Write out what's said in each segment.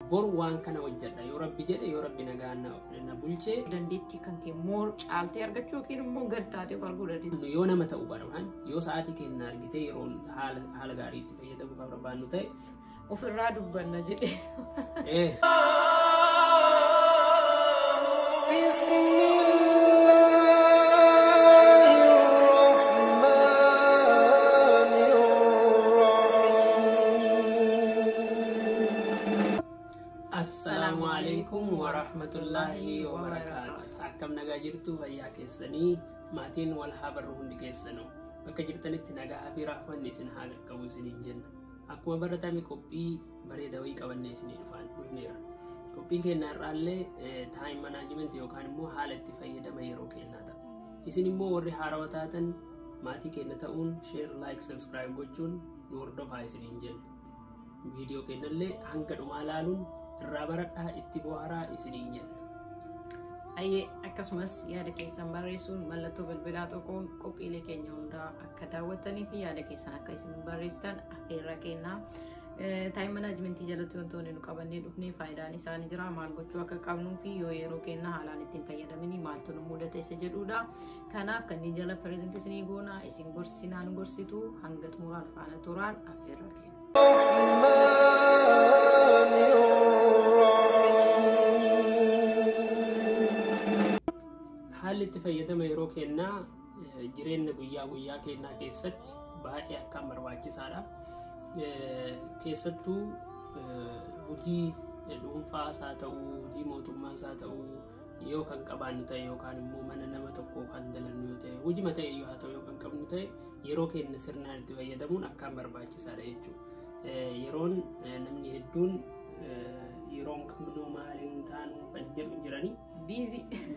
bor waan kana hojjedha yoo rabbi jedhe yoo rabbi nagaan na bulche dandeettii kan kee moor caaltee argachuu yookiin immoo gartaatee arguu dandeettii. yoo nama ta'u baran yoo sa'aatii keenya argite yeroo haala gaarii itti fayyadamuuf barbaannu ta'e ofirraa dubbanna jedhee. Assalamualaikum warahmatullahi wabarakatuh. Akkam nagaa jirtu fayyaa keessanii maatiin wal haa barru hundi keessanuu bakka jirtanitti nagaa fi raafanni isin haa qabu isiniin jenna. Akkuma baratame qophii bareedaa wayii qabannee isinii dhufneera. Qophiin keenya irraallee time management yookaan immoo haala itti fayyadama yeroo keenyaa ta'a. Isin immoo warri haarawaa taatan maatii keenya ta'uun share, like, subscribe gochuun nu hordofaa isiniin jenna. Viidiyoo keenyallee hanga dhumaa ilaaluun irraa baradhaa itti bohaaraa isiniin jenna. Ayyee akkasumas yaada keessan barreessuun mallattoo bilbilaa tokkoon qophiilee keenya hundaa akka daawwattanii fi yaada keessan akka isin barreessitan affeerra kennaa. Time management jalatti wantoonni nu qabannee dhufnee faayidaan isaanii jira maal gochuu akka qabnuu fi yoo yeroo kennaa haalaan ittiin fayyadamanii maaltu nu mudate isa jedhudha. Kanaaf kanneen jala pireezenti isinii goonaa isin gorsinaan gorsitu hanga xumuraan faana turaan affeerra kenna. Haalli itti fayyadama yeroo kennaa jireenya guyyaa kennaa keessatti baay'ee akkaan barbaachisaadha. Keessattuu hojii dhuunfaas haa ta'uu hojii mootummaas haa ta'uu yoo kan qabaannu ta'e yookaan immoo mana nama tokkoo kan dalannu yoo ta'e hojii ta'e yoo haa ta'u yoo kan qabnu ta'e yeroo keenya sirnaan itti fayyadamuun akkaan barbaachisaadha jechuudha. Yeroon namni hedduun yeroon kamuu maaliin taanu kan jedhu jiranii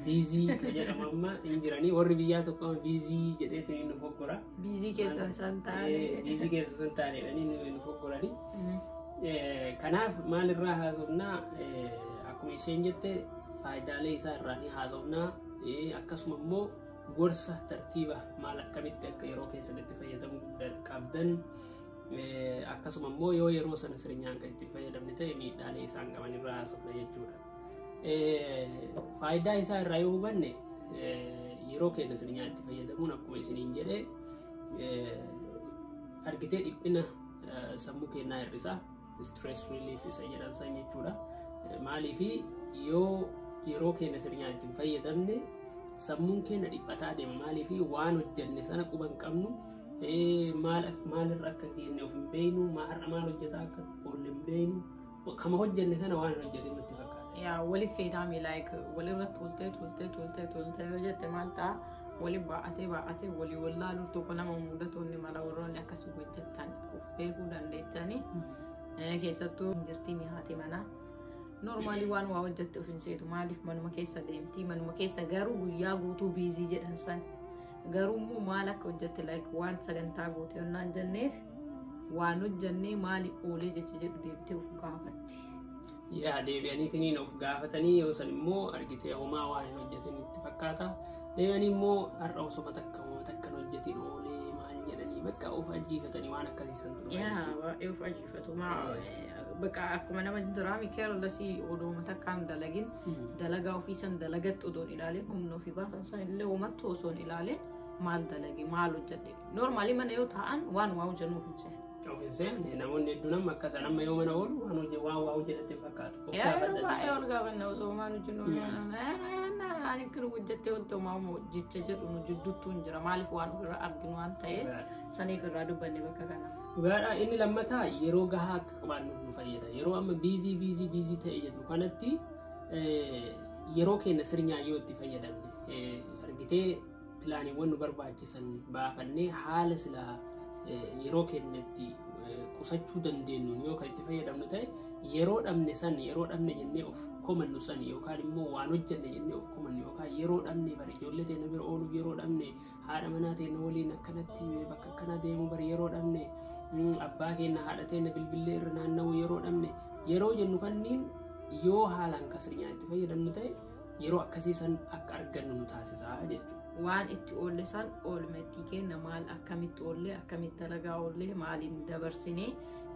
busy kan jedhamu amma hin jiranii warri biyyaa tokko busy jedheetu nu foggora. Busy keessan san taane nu foggoranii. Kanaaf maalirraa haasofnaa akkuma isheen jette faayidaalee isaa irraa ni haasofnaa akkasuma immoo gorsa tartiiba maal akkamitti akka yeroo keessanitti fayyadamuu qabdan akkasuma immoo yoo yeroo sana sirnaan kan itti fayyadamne ta'e miidhaalee isaan qaban irraa haasofna jechuudha. Faayidaa isaa irraa yoo hubanne yeroo keenya sirnaan itti fayyadamuun akkuma isiniin jedhee argitee dhiphina sammuu keenyaa hir'isaa stress relief isa jedhan san jechuudha. Maaliif yoo yeroo keenya sirnaan itti fayyadamne sammuun keenya dhiphataa deema. Maaliif waan hojjenne sana quba hin qabnu maalirra akka geenye of hin beeknu maal hojjetaa akka oolle hin beeknu kama hojjenne kana waan hojjete nutti fakkaata. Yaa waliif fayyadame like walirra toltee yoo jette maal ta'a waliif baa'atee walii wallaaluu tokko nama mudatoonni mala warroonni akkasii hojjetan of beekuu dandeettanii keessattuu jirtii mi'aati manaa. Normally waan waa hojjette of hin seetu maaliif manuma keessa deemtii manuma keessa garuu guyyaa guutuu busy jedhan san garuu maal akka hojjette like waan sagantaa goote yonnaan jenneef waan hojjennee maali oolee jecha jedhu deebitee of gaafatti. Yaa deebi'aniitiin of gaafatanii yoo san immoo argitee homaa waan hin hojjetin itti fakkaata. Deebi'anii immoo har'a osoma takkan hojjetin oolee maal jedhanii bakka of ajiifatanii waan akkasiisan ture. Yaa baay'ee of ajiifatu bakka akkuma nama diraamii keerlasii odooma takkaan dalagin dalagaa ofiisan dalagattu odoon ilaaleen humna ofii baasan san illee uumattu osoon ilaaleen maal dalage maal hojjedhe normaalii mana yoo ta'an waan waa hojjennuuf hin seene. Ofiiseen namoonni hedduun amma akkasaan amma yoo mana oolu waan waa hojjetatti fakkaatu. Baay'ee ol gaafanna osoo maal hojjennu ani kun hojjettee ol ta'u jecha jedhu nu jidduutti hin jira maaliif waan ofirra arginu waan ta'eef saniif irraa dubbanne bakka kana. Dhugaadhaa inni lammataa yeroo gahaa akka qabaannuuf nu fayyada. Yeroo amma busy ta'e jedhu kanatti yeroo keenya sirnaan yoo itti fayyadamne argitee pilaaniiwwan nu barbaachisan baafannee haala silaa yeroo keenyatti qusachuu dandeenyu yoo kan itti fayyadamnu ta'e yeroo dhabne jennee of komannu san yookaan immoo waan hojjenne jennee of komannu yookaan yeroo dhabne bari ijoollee teenya bira ooluuf yeroo dhabne haadha manaa teenya waliin akkanatti bakka akkana deemu bari yeroo dhabne abbaa keenya haadha teenya bilbilee irra naanna'u yeroo dhabne yeroo jennu kanniin yoo haalaan kasirnaan itti fayyadamnu ta'e yeroo akkasii san akka argannu nu taasisaa jechuudha. Waan itti oolle san oolmeetti kenna maal akkamitti oolle akkamitti dalagaa oolle maaliin dabarsinee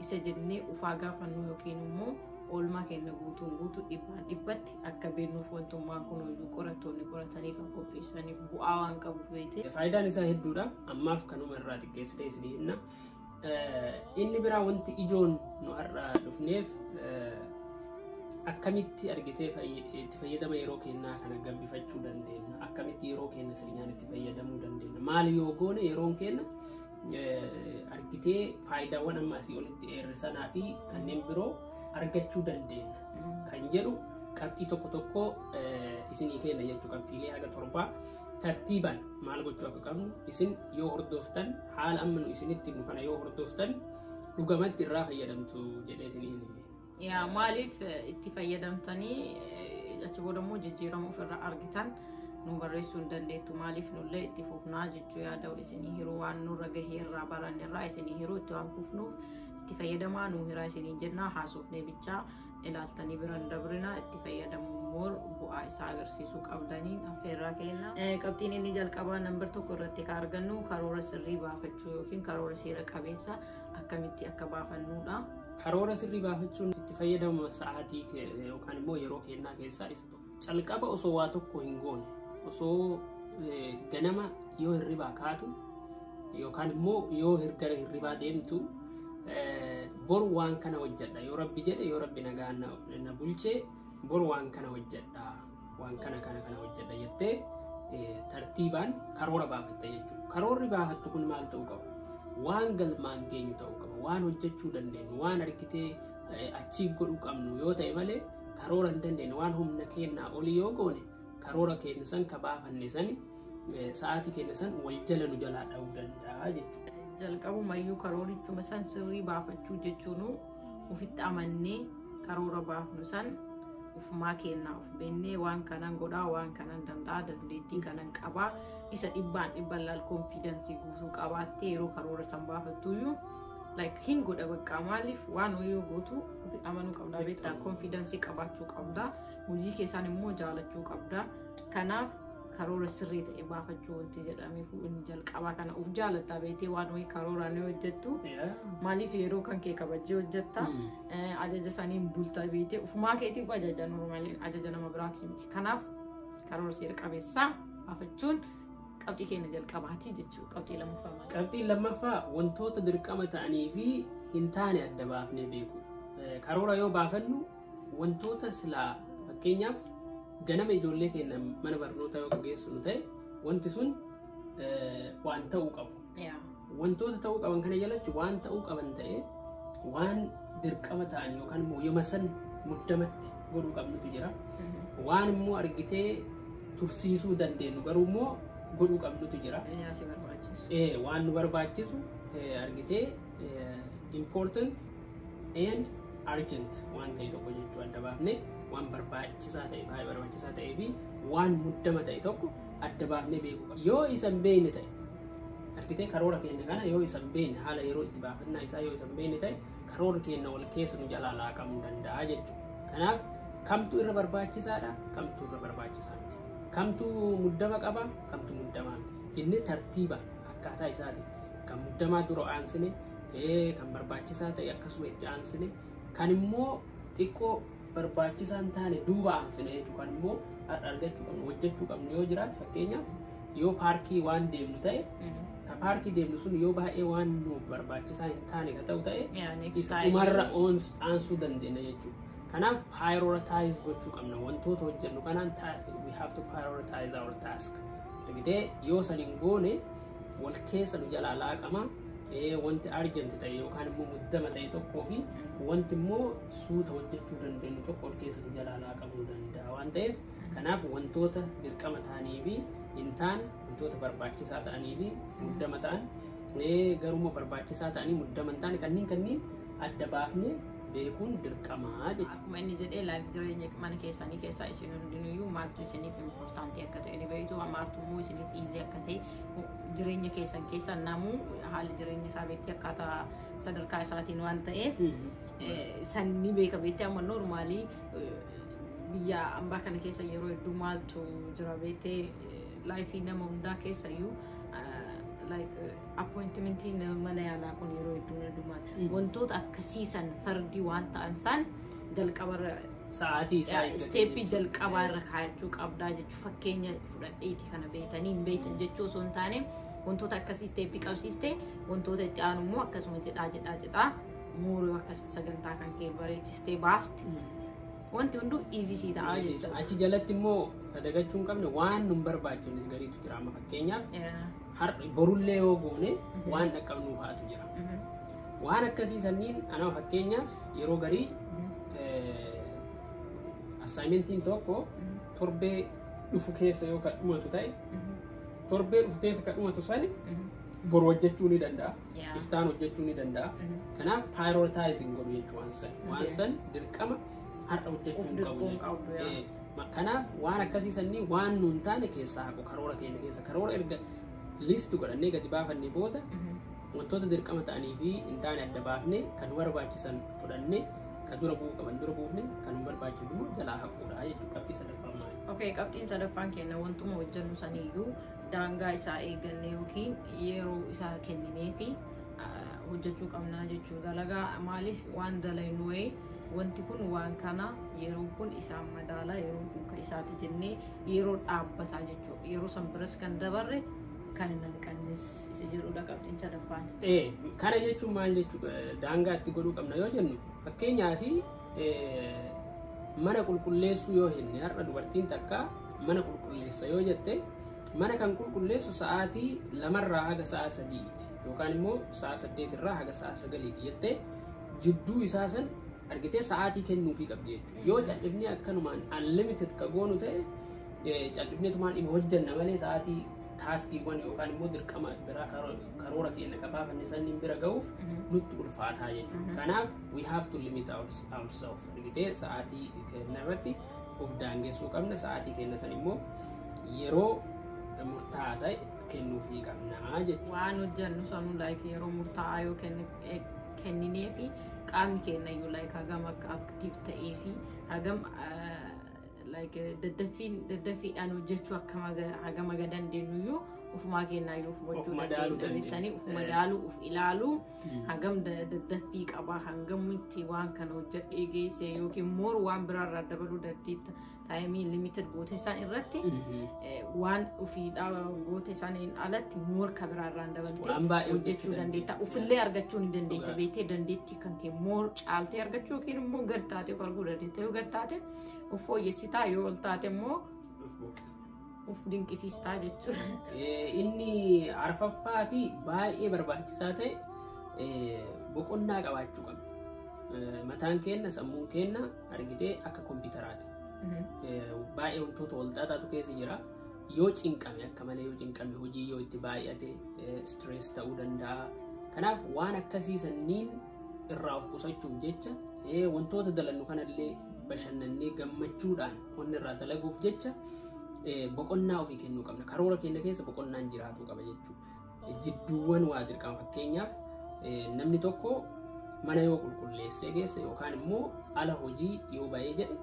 isa jennee ufaa gaafannu yookiin immoo oolmaa keenya guutuu dhibbatti akka beeknuuf wantummaan kun qorattoonni qoratanii kan qopheessanii bu'aa waan qabuuf beekte. Faayidaan isaa hedduudha. Ammaaf kanuma irraa xiqqeessitee isin himna. Inni biraa wanti ijoon nu har'a dhufneef akkamitti argitee itti fayyadama yeroo keenyaa kana gabbifachuu dandeenya? Akkamitti yeroo keenya sirnaan itti fayyadamuu dandeenya? Maal yoo goone yeroon keenya argitee faayidaawwan amma asii olitti eerre sanaa fi kanneen biroo argachuu dandeenya kan jedhu qabxii tokko isinii kenna jechuu qabxiilee haga 7 tartiibaan maal gochuu akka qabnu isin yoo hordoftan haala amma nu isinitti nu kana yoo hordoftan dhugamatti irraa fayyadamtu jedheetiniin. Yaa maaliif itti fayyadamtanii achi boodammoo jijjiiramuu ofirraa argitan nu barreessuu hin dandeettu maaliif nullee itti fufnaa jechuu yaada isinii hiruu waan nurra gahee irraa baran irraa isinii hiruu itti waan fufnuuf itti fayyadamaa nu hiraa isinii jennaa haasofnee bichaa ilaaltanii biran dabrina itti fayyadamuun bu'aa isaa agarsiisuu qabdanii affeerraa kenna. Qabxiin inni jalqabaa nambar 1 irratti ka argannu karoora sirrii baafachuu yookiin karoora seera qabeessa akkamitti akka baafannuudha. Karoora sirrii baafachuun itti fayyadama sa'aatii yookaan immoo yeroo keenyaa keessaa isa tokko. Calqaba osoo waa tokko hin goone osoo ganama yoo hirribaa kaatu yookaan immoo yoo gara hirribaa deemtu boru waan kana hojjedha yoo rabbi jedhe yoo rabbi nagaan na bulchee boru waan kana hojjedha waan kana hojjedha jettee tartiibaan karoora baafatta jechuudha. Karoorri baafattu kun maal ta'uu qaba? Waan galmaan geenyu ta'uu qaba. Waan hojjechuu dandeenyu waan argitee achiif godhuu qabnu yoo ta'e malee karoora hin dandeenye waan humna keenyaa olii yoo goone karoora keenya san ka baafanne sani sa'aatii keenya san wal jala nu jalaa dha'uu danda'a jechuudha. Jalqabumayyuu karoorichuma san sirrii baafachuu jechuun ofitti amannee karoora baafnu san ufumaa keenyaa of beennee waan kanan godhaa waan kanan danda'a dandeettii kanan qabaa isa dhibbaan laal konfiidensii guutuu qabaattee yeroo karoora san baafattuyyuu like hin godha bakka maaliif waan yoo gootu ofi amanuu qabda beektaa konfiidensii qabaachuu qabda hojii keessan immoo jaalachuu qabda. Kanaaf karoora sirrii ta'e baafachuu wanti jedhameef inni jalqabaa kana uf jaalattaa beektee waan wayii karooraan hojjettu maaliif yeroo kan kee kabajjee hojjetta ajaja saniin bultaa beektee ufumaa keetiif ajaja normaaliin ajaja nama biraatii miti. Kanaaf karoora seera qabeessaa baafachuun qabxii keenya jalqabaati jechuudha. Qabxii lammaffaa qabxii lammaffaa wantoota dirqama ta'anii fi hin taane adda baafnee beeku. Karoora yoo baafannu wantoota silaa fakkeenyaaf ganama ijoollee keenya mana barnootaa yoo geessinu ta'e wanti sun waan ta'uu qabu. Wantoota ta'uu qaban kana jalatti waan ta'uu qaban ta'e waan dirqama ta'an yookaan immoo yooma san muddamatti godhuu qabnutu jira. Waan immoo argitee tursiisuu dandeenyu garuu immoo godhuu qabnutu jira. Waan nu barbaachisu argitee important and urgent waan ta'e tokko jechuu adda baafnee waan barbaachisaa ta'e baay'ee barbaachisaa ta'ee fi waan muddama ta'e tokko adda baafnee beekuu qabna. Yoo isan beekne ta'e argitee karoora keenya kana yoo isan beekne haala yeroo itti baafannaa isaa yoo isan beekne ta'e karoora keenya wal keessa nu jalaa laaqamuu danda'a jechuudha. Kanaaf kamtu irra barbaachisaadha kamtu irra barbaachisaa miti. Kamtu muddama qaba kamtu muddamaa miti jennee tartiibaan akkaataa isaati kan muddamaa dura aansine kan barbaachisaa ta'e akkasuma itti aansine kan immoo xiqqoo barbaachisaan taane duuba aansine yookaan immoo argachuu qabnu hojjechuu qabnu yoo jiraate fakkeenyaaf yoo paarkii waan deemnu ta'e ka paarkii deemnu sun yoo baay'ee waan nuuf barbaachisaa hin taane ka ta'u ta'e umarra aansuu dandeenya jechuudha. Kanaaf prioritize gochuu qabna wantoota hojjennu kanaan we have to prioritize our task. Argitee yoo saniin goone wal keessa nu jalaa laaqama wanti urgent ta'e yookaan immoo muddama ta'e tokkoo fi wanti immoo suuta hojjechuu dandeenyu tokko wal keessa nu jalaa laaqamuu danda'a waan ta'eef kanaaf wantoota dirqama ta'anii fi hin taane wantoota barbaachisaa ta'anii fi muddama ta'an garuma barbaachisaa ta'anii muddama hin taane kanneen adda baafnee beekuun dirqamaa jechuudha. Akkuma inni jedhee laayif jireenya mana keessanii keessaa isin hundinuyyuu maaltu isiniif impoortaantii akka ta'e ni beektu amaartummoo isiniif iizii akka ta'e jireenya keessan keessa namuu haalli jireenya isaa beektii akkaataa sadarkaa isaatiin waan ta'eef sanni beeka beektii amma noormaalii biyya ambaa kana keessa yeroo hedduu maaltu jira beektee laayifii nama hundaa keessayyuu like appointmentii mana yaalaa kun yeroo hedduu heddumaan wantoota akkasiisan fardii waan ta'an san jalqabarra sa'aatii isaa isteeppii jalqabaarra kaayachuu qabdaa jechuu fakkeenya fudhadheeti kana beekanii hin beektan jechuu osoo hin taane wantoota akkasii isteeppii qabsiiste wantoota itti aanu immoo akkasuma jedhaa muuruu akkasii sagantaa kan kee bareechistee baaste wanti hunduu easy sii ta'a jechuudha. Achi jalatti immoo dagachuu hin qabne waan nun barbaachifne gariitu jira amma fakkeenyaaf borullee yoo goone waan dhaqqabnuu fa'aatu jira. Waan akkasii sanniin anaa fakkeenyaaf yeroo garii assignmentiin tokko torbee dhufu keessa yoo kan dhumatu ta'e torbee dhufu keessa kan dhumatu sani boru hojjechuu ni danda'a. Iftaan hojjechuu ni danda'a. Kanaaf prioritizing godhu jechuu waan san dirqama har'a hojjechuu qabu. Kanaaf waan akkasii sanniin waan nuun taane keessaa haqu karoora keenya keessa karoora erga listi godhannee gadi baafannee booda wantoota dirqama ta'anii fi hin taane adda baafnee kan barbaachisan fudhannee kan dura bu'uu qaban dura buufne kan barbaachisu immoo jalaa haquudha jechuudha qabxii sadaffaan maali. Okay, qabxiin sadaffaan keenya wantuma hojjennu saniyyuu daangaa isaa eeganne yookiin yeroo isaa kenninee fi hojjechuu qabnaa jechuudha. Dalagaa maaliif waan dalaynu wayii wanti kun waan kana yeroo kun isaan madaala yeroo kun kan isaati jennee yeroo dhaabbataa jechuudha. Yeroo san biras kan dabarre kan hin hanqannes isa jedhudha qabxiin sadaffaan. Kana jechuun maal jechuudha daangaa itti godhuu qabna yoo jennu fakkeenyaaf mana qulqulleessuu yoo jenne har'a dubartiin takka mana qulqulleessa yoo jette mana kan qulqulleessu sa'aatii 2 haga sa'a 3 yookaan immoo sa'a 8 haga sa'a 9 jettee jidduu isaa san argitee sa'aatii kennuufii qabdi jechuudha. Yoo callifnee akkanumaan unlimited ka goonu ta'e callifneetumaan dhimma hojjenna malee sa'aatii taaskiiwwan yookaan immoo dirqama biraa karoora keenya qabaafanne sanniin bira ga'uuf nutti ulfaataa jechuudha. Kanaaf we have to limit ourselves. Argitee sa'aatii keenya irratti of daangessuu qabna. Sa'aatii keenya san immoo yeroo murtaa'aa ta'e kennuufii qabna jechuudha. Waan hojjennu sanuu yeroo murtaa'aa yoo kenninee fi qaamni keenya iyyuu hagam akka aktiif ta'ee fi hagam daddaffiidhaan hojjechuu hagam aga dandeenyu iyyuu ufumaa keenyaa iyyuu hubachuu dandeenya. Uf madaaluu, uf ilaaluu hagam daddaffii qabaa hangam itti waan kana hojjedhee geesse yookiin moor waan biraarraa dabaluu dandeetta. Taayimii limited goote isaan irratti waan ufiidhaa goote isaaniin alatti moor ka biraarraan dabaltee hojjechuu dandeetta. Ufillee argachuu ni dandeetta. Beektee dandeettii kan kee moor caaltee argachuu yookiin immoo gartaatee of arguu dandeetta. Yoo gartaate uf fooyyessitaa yoo ol taate immoo uf dinqisiistaa jechuudha. Inni arfaffaa fi baay'ee barbaachisaa ta'e boqonnaa qabaachuu qabna. Mataan keenya sammuun keenya argitee akka kompiitaraati. Baay'ee wantoota wal xaxaatu keessa jira. Yoo cinqame akka malee yoo cinqame hojii yoo itti baay'ate stress ta'uu danda'a. Kanaaf waan akkasii sanniin irraa of qusachuuf jecha wantoota dalannu kanallee bashannannee gammachuudhaan wanni irraa dalaguuf jecha boqonnaa ofii kennuu qabna. Karoora keenya keessa boqonnaan jiraatuu qaba jechuudha. Jidduuwwan waa dirqama fakkeenyaaf namni tokko mana yoo qulqulleessee geesse yookaan immoo ala hojii yoo ba'ee jedhe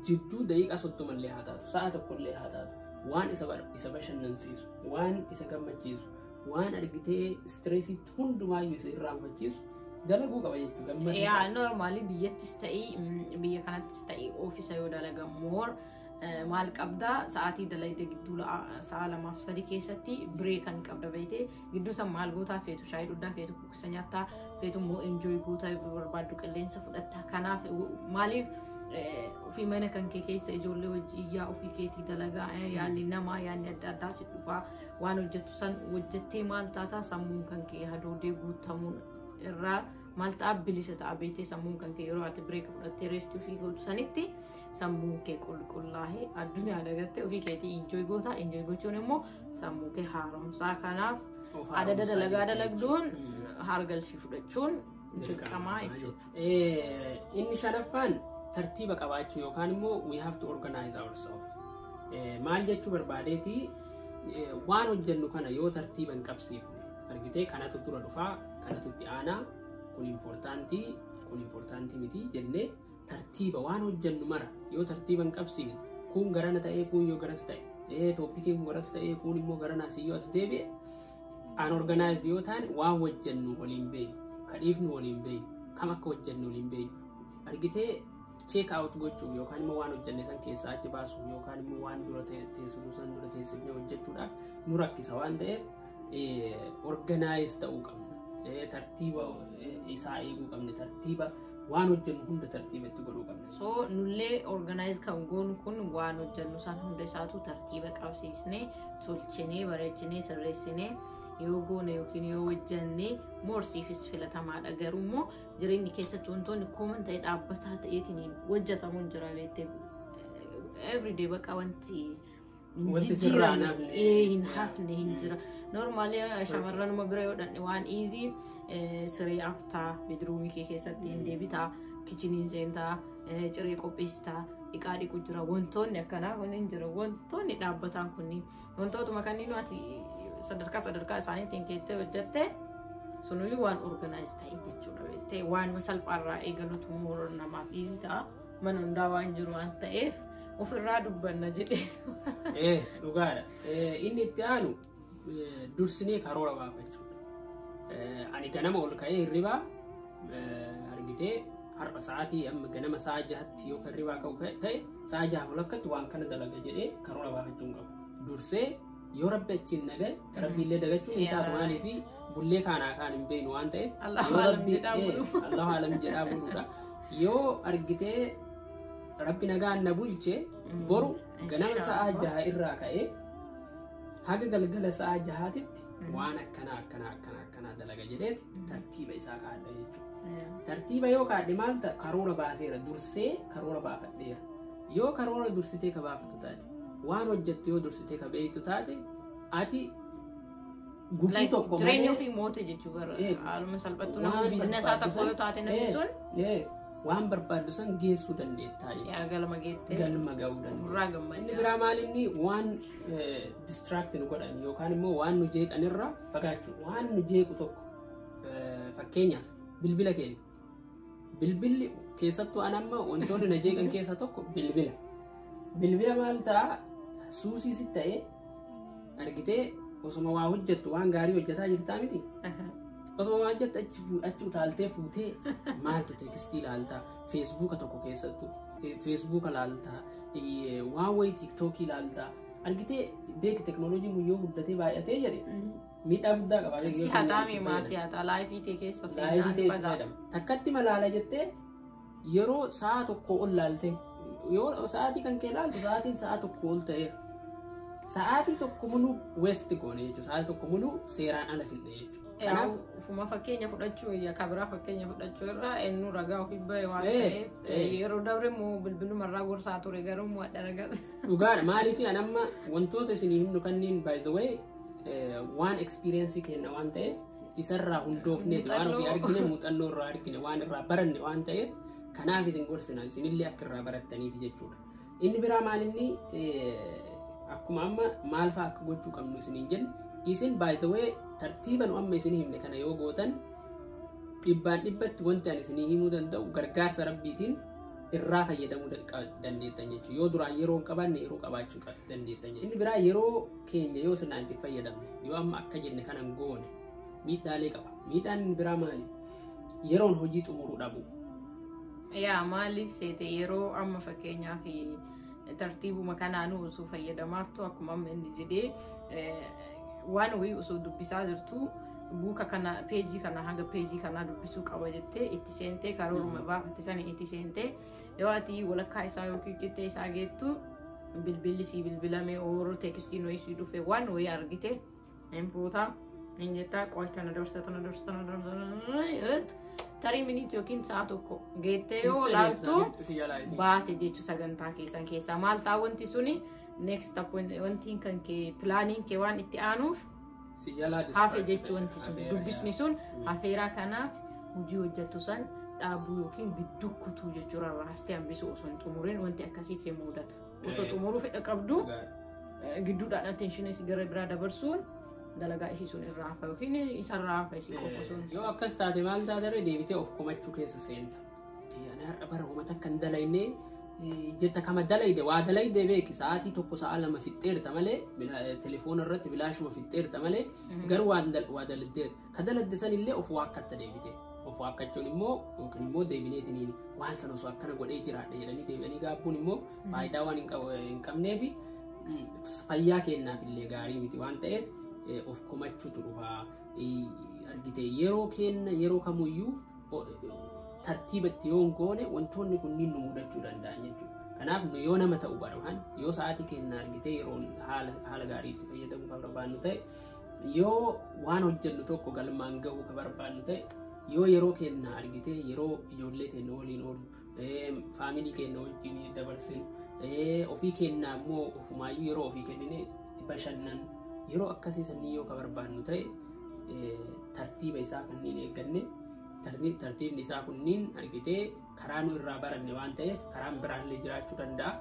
jidduu daqiiqaa 30 illee haa taatu sa'a tokko illee haa taatu waan isa bashannansiisu waan isa gammachiisu waan argitee stressiitti hundumaayyuu isa irraanfachiisu dalaguu qaba jechuudha. Normally biyyattis ta'ii biyya kanattis ta'ii oofisa yoo dalagan moor maal qabdaa sa'aatii dalayde gidduu sa'a 2-3 keessatti biree kan qabda beeytee gidduu san maal gootaa feetu shaayii dhudhaa feetu kukkisa nyaattaa feetu immoo enjoy gootaa barbaaddu qilleensa fudhattaa. Kanaaf maaliif ofii mana kan kee keessa ijoollee wajjin yaa ofii keetii dalagaa yaadni namaa yaadni adda addaa si dhufaa waan hojjettu san hojjettee maal taataa sammuun kan kee hadoodee guutamuun irraa maal ta'a bilisa ta'a beektee sammuun kan kee yeroo ati bireeka fudhattee reestii ofii gootu sanitti sammuun kee qulqullaa'ee addunyaa dagattee ofii keetii enjoy gootaa. Enjoy gochuun immoo sammuu kee haaromsaa. Kanaaf adada dalagaa dalagduun hargalfii fudhachuun dirqamaa jechuudha. Inni shanaffaan tartiiba qabaachuu yookaan immoo we have to organize ourselves. Maal jechuu barbaadeeti waan hojjennu kana yoo tartiiba hin qabsiifne argitee kanatu dura dhufaa kanatu itti aanaa kun importantii miti jennee tartiiba waan hojjennu mara yoo tartiiba hin qabsiifne kun garana ta'ee kun yoo garas ta'e tooppikiin kun garas ta'ee kun immoo garanaas yoo as deebi'e unorganized yoo taane waan hojjennu waliin beeknu kadhiifnu waliin beeknu kam akka hojjennu waliin beeknu argitee check out gochuu yookaan immoo waan hojjenne san keessaa achi baasu yookaan immoo waan dura teessinu san dura teessifnee hojjechuudhaaf nu rakkisa waan ta'eef organize ta'uu qabna. Tartiiba isaa eeguu qabna. Tartiiba waan hojjennu hunda tartiibatti godhuu qabna. So nullee organize kan goonu kun waan hojjennu san hunda isaatu tartiiba qabsiisnee tolchinee bareechinee sirreessinee yoo goone yookiin yoo hojjenne moorsiifis filatamaadha. Garuu immoo jireenyi keessatti wantoonni kooman ta'e dhaabbataa ta'eetiin hojjetamuun jira beektee everyday baqa wanti hin hafne hin jira. Normally shamarranuma bira yoo dhanne waan easy siree aftaa bedroomii kee keessatti hin deebitaa kichiniin seentaa ciree qopheessitaa iqaa dhiqu jira. Wantoonni akkanaa kun hin jira. Wantoonni dhaabbataan kunniin wantootuma kanneen ati sadarkaa isaaniitiin keettee hojjette sunuyyuu waan organize ta'e jechuudha beektee waan salphaarraa eegalutu immoo namaaf easy ta'a. Mana hundaa waan jiru waan ta'eef ofirraa dubbanna jedhee. Dhugaadha. Inni itti aanu dursinee karoora baafachuudha. Ani ganama ol ka'ee hirribaa argitee har'a sa'aatii amma ganama sa'a 6tti yoo hirribaa ka'u ta'e sa'a 6 olakkatti waan kana dalaga jedhee karoora baafachuun qabu. Dursee yoo rabbi achiin nagee rabbiillee dagachuun hin taatu maaliif bullee kaanaa kaan hin beeknu waan ta'eef Allahu alam jedhaa buluudha. Yoo argitee rabbi nagaan na bulche boru ganama sa'a 6 irraa ka'ee haga galgala sa'a 6titti waan akkana dalaga jedheeti tartiiba isaa kaadha jechuudha. Tartiiba yoo kaadhe maal ta'a karoora baaseera dursee karoora baafadheera. Yoo karoora dursitee ka baafatu taate waan hojjette yoo dursitee ka beektu taate ati gufuu tokko jireenya ofii moote jechuudha. Haaluma salphattuu nama biizinesaa tokko yoo taate namni sun waan barbaaddu san geessuu dandeettaa jechuudha. Galma geettee galma ga'uu dandeetta. Inni Inni biraa maalinni waan distract nu godhan yookaan immoo waan nu jeeqan irraa fagaachuu. Waan nu jeequ tokko fakkeenyaaf bilbila keenya. Bilbilli keessattuu an amma wantoonni na jeeqan keessaa tokko bilbila. Bilbila maal ta'a suusiis ta'ee argitee osoma waa hojjettu waan gaarii hojjetaa jirtaa miti. Osoma waa hojjettu achi utaaltee fuutee maaltu tekstii ilaaltaa feesbuuka tokko keessattuu feesbuuka ilaaltaa waan wayi tiiktookii ilaaltaa argitee beek teknooloojiin yoo guddatee baay'atee jedhe miidhaa guddaa qaba. Si'ataa maal si'ataa laayifii ta'e keessa seenaa takkatti malaala jettee yeroo sa'a tokko ol laaltee yoo sa'aatii kan kee laaltu sa'aatiin sa'a tokko ol ta'eera. Sa'aatii tokko muluu west goone jechuudha. Sa'aatii tokko muluu seeraan ala fidne jechuudha. Kanaaf ufuma fakkeenya fudhachuu kabiraa fakkeenya fudhachuu irraa eenyu ragaa ofii bahee waan ta'eef yeroo dabre immoo bilbiluma irraa gorsaa ture garuu immoo adda ragaa. Dhugaadha maaliif an amma wantoota isinii himnu kanneen by the way waan experience kenna waan ta'eef isarraa hundoofneeti waan ofii argine muuxannoo irraa argine waan irraa baranne waan ta'eef kanaaf isin gorsina isinillee akka irraa barattaniif jechuudha. Inni biraa maalinni akkuma amma maal fa'aa akka gochuu qabnu isiniin jenne isin by the way tartiiban amma isinii himne kana yoo gootan dhibbaan dhibbatti wanti ani isinii himuu danda'u gargaarsa rabbiitiin irraa fayyadamuu dandeettan jechuudha. Yoo duraan yeroo hin qabaanne yeroo qabaachuu dandeettan jechuudha. Inni biraa yeroo keenya yoo sirnaan itti fayyadamne yoo amma akka jenne kanan goone miidhaalee qaba. Miidhaan inni biraa maali? Yeroon hojii xumuruu dhabu. Maaliif seete yeroo amma fakkeenyaaf tartiibuma kanaanuu osoo fayyadamaartu akkuma amma inni jedhee waan wayii osoo dubbisaa jirtu buuka kana peejii kana hanga peejii kana dubbisuu qaba jettee itti seentee karooruma baafatte sana itti seentee yoo ati walakkaa isaa yookiin qixxee isaa geettu bilbilli sii bilbilamee ooruu teekstiin wayii sii dhufe waan wayii argite hin fuutaa hin jettaa qo'ii tana darsa tarii miniitii yookiin sa'a tokko geettee yoo laaltu baate jechuu sagantaa keessaa maal ta'a wanti suni next step wantiin kan kee pilaaniin kee waan itti aanuuf hafe jechuu wanti sun dubbisni sun hafeeraa kanaaf hojii hojjettu san dhaabuu yookiin gidduu kutuu jechuudha raastee hambisuu osoo hin xumuriin wanti akkasii si mudata. Osoo xumuruu fedha qabdu gidduudhaan attention isii gara biraa dabarsuun dalagaa isii sun irraa hafa yookiin isarraa hafa isii qofa sun. Yoo akkas taate maal taatee deebitee of komachuu keessa seenta. Ana har'a bara uummata kan dalaynee jetta kama dalayde waa dalayde beeki sa'aatii tokko sa'a lama fixxeerta malee telefoona irratti bilaashuma fixxeerta malee garuu waa daladdeet ka daladde san illee of waakkatta deebite of waakkachuun immoo yookiin immoo deebineetiniin waan sana osoo akkana godhee jiraadha jedhanii deebi'anii gaabbuun immoo faayidaa waan hin qabneef fayyaa kennaaf illee gaarii miti waan ta'eef of komachuutu dhufa argite yeroo kamuyyuu tartiibatti yoo hin goone wantoonni kunniin nu mudachuu danda'an jechuudha. Kanaaf nu yoo nama ta'u barbaanne yoo sa'aatii keenya argite yeroo haala gaarii itti fayyadamuu kan barbaannu ta'e yoo waan hojjennu tokko galmaan gahuu kan barbaannu ta'e yoo yeroo keenya argite yeroo ijoollee keenya waliin oolu faamilii keenya wajjin dabarsinu ofii keenya immoo ofumaayyuu yeroo ofii kennine itti bashannan yeroo akkasii sanii yoo kan barbaannu ta'e tartiiba isaa kanneen eegganne tartiibni isaa kunniin argite karaa nu irraa baranne waan ta'eef karaan biraallee jiraachuu danda'a.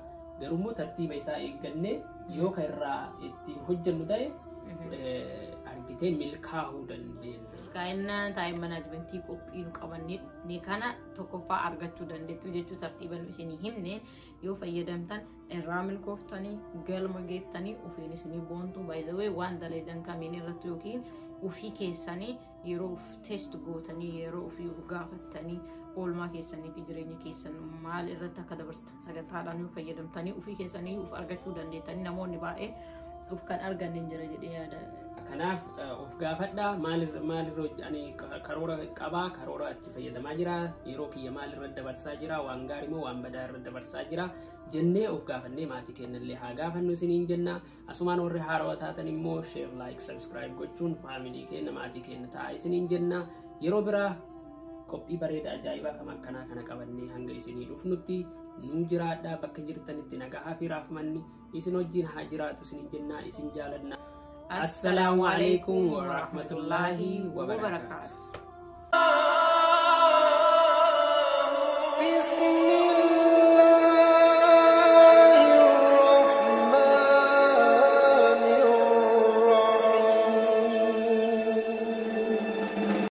Garuu immoo tartiiba isaa eegganne yoo kan irraa ittiin hojjennu ta'e argite milkaa'uu dandeenya. Kaayinaan taa'im manaajimentii qophii nu qabannee dhufnee kana tokkoffaa argachuu dandeettu jechuu tartiiba nu isinii himne yoo fayyadamtan irraa milkooftanii galma geettanii ofiin isinii boontuu baay'ee waan daleedan kamiin irratti yookiin ofii keessanii yeroo of teest gootanii yeroo ofii of gaafattanii oolmaa keessanii fi jireenya keessan maal irratti akka dabarsitan sagantaadhaan yoo fayyadamtanii ofii keessanii of argachuu dandeettanii namoonni baay'ee of kan argan hin jira jedhee yaada. Kanaaf of gaafadha maalirra ani karoora qabaa karoora itti fayyadamaa jira yeroo kiyya maalirra dabarsaa jira waan gaarii moo waan badaa irra dabarsaa jira jennee of gaafannee maatii keenyallee haa gaafannu isiniin jenna. Asumaan warri haarawaa taatan immoo share like subscribe gochuun faamilii keenya maatii keenya ta'a isiniin jenna. Yeroo biraa qophii bareeda ajaa'ibaa kam akkanaa kana qabannee hanga isinii dhufnutti nu jiraadha bakka jirtanitti nagaa fi raafmanni isin wajjin haa jiraatu isiniin jenna isin jaalanna. السلام عليكم ورحمة الله وبركاته.